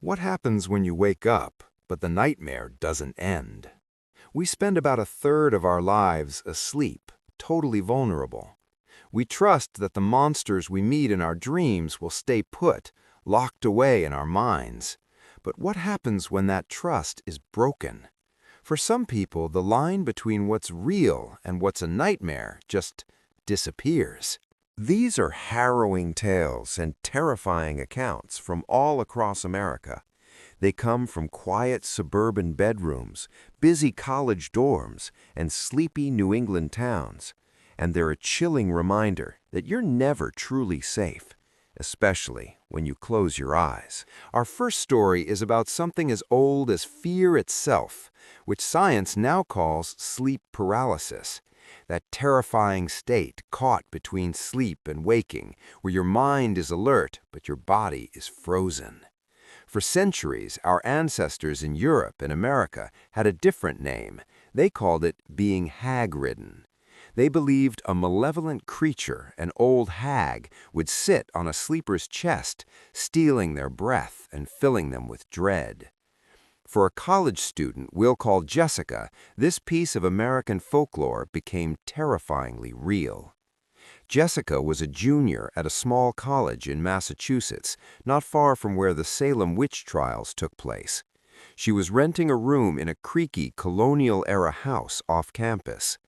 What happens when you wake up, but the nightmare doesn't end? We spend about a third of our lives asleep, totally vulnerable. We trust that the monsters we meet in our dreams will stay put, locked away in our minds. But what happens when that trust is broken? For some people, the line between what's real and what's a nightmare just disappears. These are harrowing tales and terrifying accounts from all across America. They come from quiet suburban bedrooms, busy college dorms, and sleepy New England towns. And they're a chilling reminder that you're never truly safe, especially when you close your eyes. Our first story is about something as old as fear itself, which science now calls sleep paralysis. That terrifying state caught between sleep and waking, where your mind is alert but your body is frozen. For centuries, our ancestors in Europe and America had a different name. They called it being hag-ridden. They believed a malevolent creature, an old hag, would sit on a sleeper's chest, stealing their breath and filling them with dread. For a college student we'll call Jessica, this piece of American folklore became terrifyingly real. Jessica was a junior at a small college in Massachusetts, not far from where the Salem witch trials took place. She was renting a room in a creaky colonial-era house off campus.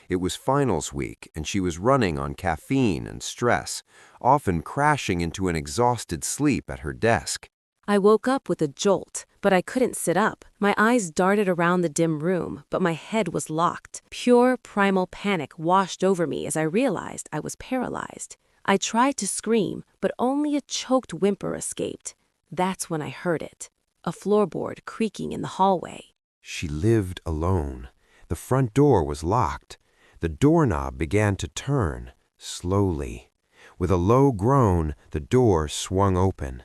It was finals week, and she was running on caffeine and stress, often crashing into an exhausted sleep at her desk. I woke up with a jolt, but I couldn't sit up. My eyes darted around the dim room, but my head was locked. Pure primal panic washed over me as I realized I was paralyzed. I tried to scream, but only a choked whimper escaped. That's when I heard it. A floorboard creaking in the hallway. She lived alone. The front door was locked. The doorknob began to turn, slowly. With a low groan, the door swung open.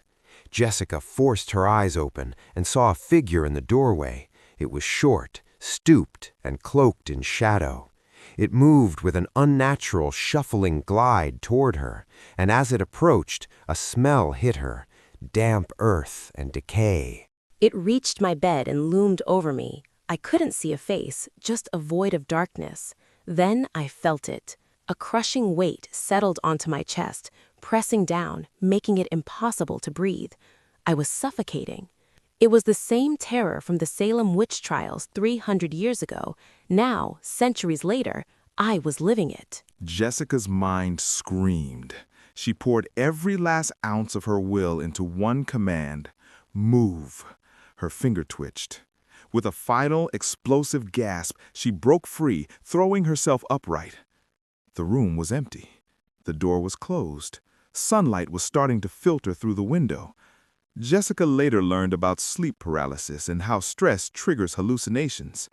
Jessica forced her eyes open and saw a figure in the doorway. It was short, stooped, and cloaked in shadow. It moved with an unnatural, shuffling glide toward her, and as it approached, a smell hit her, damp earth and decay. It reached my bed and loomed over me. I couldn't see a face, just a void of darkness. Then I felt it. A crushing weight settled onto my chest, pressing down, making it impossible to breathe. I was suffocating. It was the same terror from the Salem witch trials 300 years ago. Now, centuries later, I was living it. Jessica's mind screamed. She poured every last ounce of her will into one command: move. Her finger twitched. With a final, explosive gasp, she broke free, throwing herself upright. The room was empty. The door was closed. Sunlight was starting to filter through the window. Jessica later learned about sleep paralysis and how stress triggers hallucinations.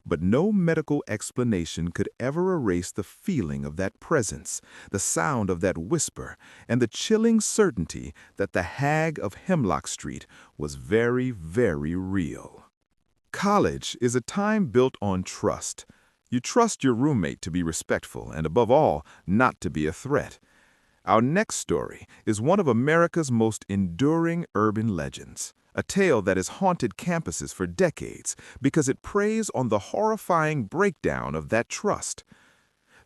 But no medical explanation could ever erase the feeling of that presence, the sound of that whisper, and the chilling certainty that the hag of Hemlock Street was very, very real. College is a time built on trust. You trust your roommate to be respectful and, above all, not to be a threat. Our next story is one of America's most enduring urban legends, a tale that has haunted campuses for decades because it preys on the horrifying breakdown of that trust.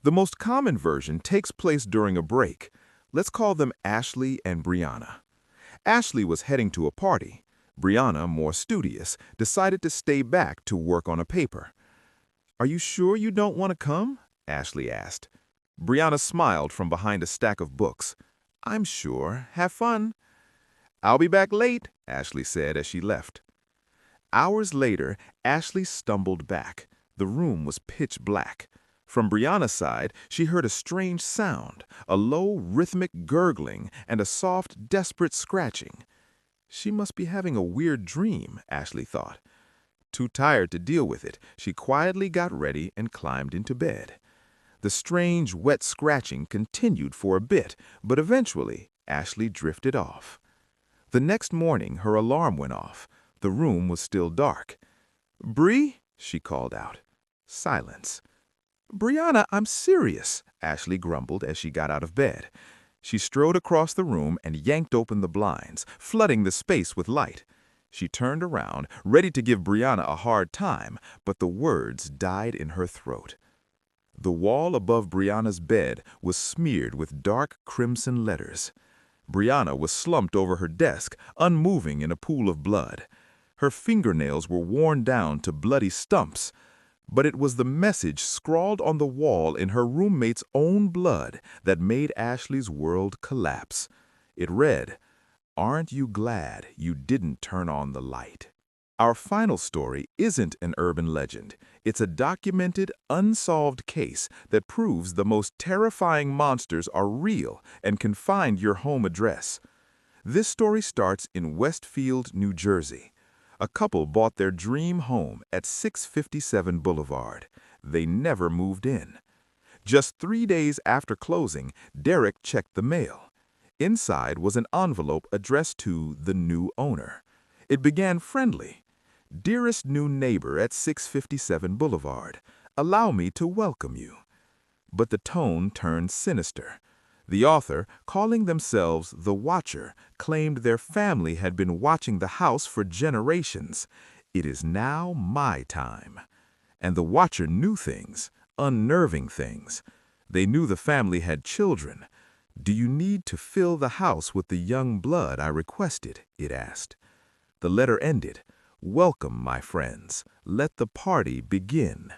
The most common version takes place during a break. Let's call them Ashley and Brianna. Ashley was heading to a party. Brianna, more studious, decided to stay back to work on a paper. "Are you sure you don't want to come?" Ashley asked. Brianna smiled from behind a stack of books. "I'm sure. Have fun." "I'll be back late," Ashley said as she left. Hours later, Ashley stumbled back. The room was pitch black. From Brianna's side, she heard a strange sound, a low, rhythmic gurgling and a soft, desperate scratching. She must be having a weird dream, Ashley thought. Too tired to deal with it, she quietly got ready and climbed into bed. The strange, wet scratching continued for a bit, but eventually, Ashley drifted off. The next morning, her alarm went off. The room was still dark. "Bree?" she called out. Silence. "Brianna, I'm serious," Ashley grumbled as she got out of bed. She strode across the room and yanked open the blinds, flooding the space with light. She turned around, ready to give Brianna a hard time, but the words died in her throat. The wall above Brianna's bed was smeared with dark crimson letters. Brianna was slumped over her desk, unmoving in a pool of blood. Her fingernails were worn down to bloody stumps, but it was the message scrawled on the wall in her roommate's own blood that made Ashley's world collapse. It read, "Aren't you glad you didn't turn on the light?" Our final story isn't an urban legend. It's a documented, unsolved case that proves the most terrifying monsters are real and can find your home address. This story starts in Westfield, New Jersey. A couple bought their dream home at 657 Boulevard. They never moved in. Just 3 days after closing, Derek checked the mail. Inside was an envelope addressed to the new owner. It began friendly. "Dearest new neighbor at 657 Boulevard, allow me to welcome you." But the tone turned sinister. The author, calling themselves The Watcher, claimed their family had been watching the house for generations. "It is now my time." And the Watcher knew things, unnerving things. They knew the family had children. "Do you need to fill the house with the young blood I requested?" it asked. The letter ended, "Welcome, my friends. Let the party begin."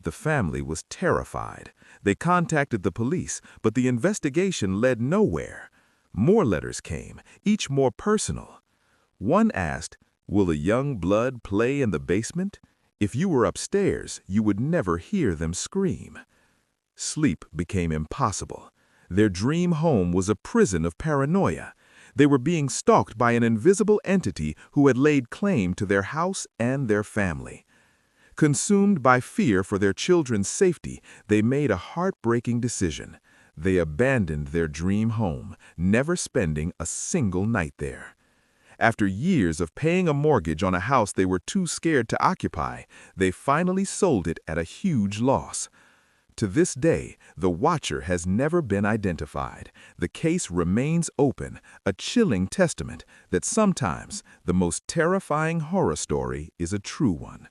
The family was terrified. They contacted the police, but the investigation led nowhere. More letters came, each more personal. One asked, "Will the young blood play in the basement? If you were upstairs, you would never hear them scream." Sleep became impossible. Their dream home was a prison of paranoia. They were being stalked by an invisible entity who had laid claim to their house and their family. Consumed by fear for their children's safety, they made a heartbreaking decision. They abandoned their dream home, never spending a single night there. After years of paying a mortgage on a house they were too scared to occupy, they finally sold it at a huge loss. To this day, the Watcher has never been identified. The case remains open, a chilling testament that sometimes the most terrifying horror story is a true one.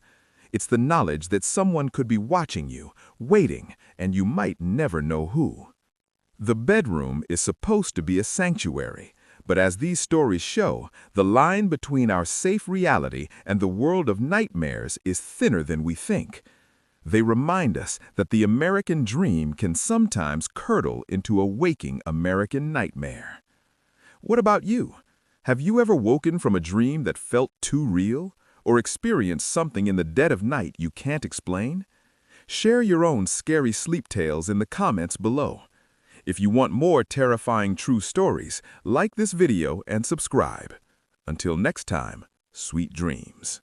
It's the knowledge that someone could be watching you, waiting, and you might never know who. The bedroom is supposed to be a sanctuary, but as these stories show, the line between our safe reality and the world of nightmares is thinner than we think. They remind us that the American dream can sometimes curdle into a waking American nightmare. What about you? Have you ever woken from a dream that felt too real, or experienced something in the dead of night you can't explain? Share your own scary sleep tales in the comments below. If you want more terrifying true stories, like this video and subscribe. Until next time, sweet dreams.